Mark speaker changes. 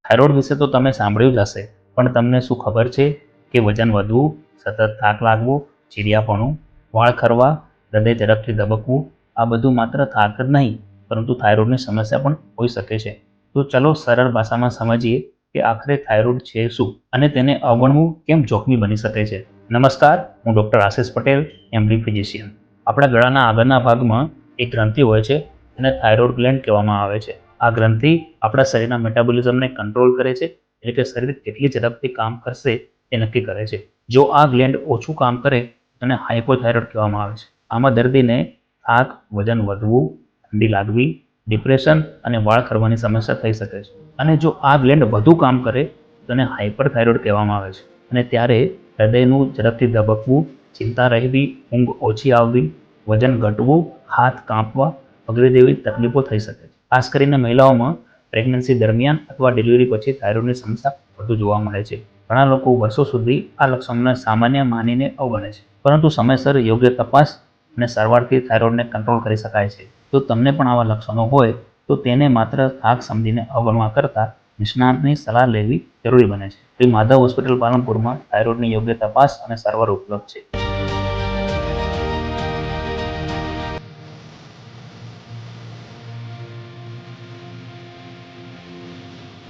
Speaker 1: Thyroid વિશે તો તમે સાંભળ્યું જ હશે, પણ તમને શું ખબર છે કે વજન વધવું, સતત થાક લાગવો, ચીડિયાપણું, વાળ ખરવા, હૃદય ઝડપથી ધબકવું, આ બધું માત્ર થાક જ નહીં પરંતુ થાઇરોઇડની સમસ્યા પણ હોઈ શકે છે. તો ચલો સરળ ભાષામાં સમજીએ કે આખરે થાઇરોઇડ છે શું અને તેને અવગણવું કેમ જોખમી બની શકે છે. નમસ્કાર, હું doctor Ashish Patel, MD physician. આપણા ગળાના આગળના ભાગમાં એક ગ્રંથિ હોય છે, તેને થાઇરોઇડ ગ્લેન્ડ કહેવામાં આવે છે. આ ગ્રંથિ આપણા શરીરના મેટાબોલિઝમને કંટ્રોલ કરે છે, એટલે કે શરીર કેટલી ઝડપથી કામ કરશે તે નક્કી કરે છે. જો આ ગ્લેન્ડ ઓછું કામ કરે તેને હાઇપોથાઇરોઇડ કહેવામાં આવે છે. આમાં દર્દીને થાક, વજન વધવું, ઠંડી લાગવી, ડિપ્રેશન અને વાળ ખરવાની સમસ્યા થઈ શકે છે. અને જો આ ગ્લેન્ડ વધુ કામ કરે તો તેને હાઇપરથાઇરોઇડ કહેવામાં આવે છે. અને ત્યારે હૃદયનું ઝડપથી ધબકવું, ચિંતા રહેવી, ઊંઘ ઓછી આવવી, વજન ઘટવું, હાથ કાંપવા વગેરે જેવી તકલીફો થઈ શકે છે. ખાસ કરીને મહિલાઓમાં પ્રેગ્નન્સી દરમિયાન અથવા ડિલિવરી પછી થાઇરોઇડની સમસ્યા વધુ જોવા મળે છે. ઘણા લોકો વર્ષો સુધી આ લક્ષણોને સામાન્ય માનીને અવગણે છે, પરંતુ સમયસર યોગ્ય તપાસ અને સારવારથી થાઇરોઇડને કંટ્રોલ કરી શકાય છે. જો તમને પણ આવા લક્ષણો હોય તો તેને માત્ર થાક સમજીને અવગણવા કરતાં નિષ્ણાતની સલાહ લેવી જરૂરી બને છે. શ્રી માધવ હોસ્પિટલ પાલનપુરમાં થાઇરોઇડની યોગ્ય તપાસ અને સારવાર ઉપલબ્ધ છે.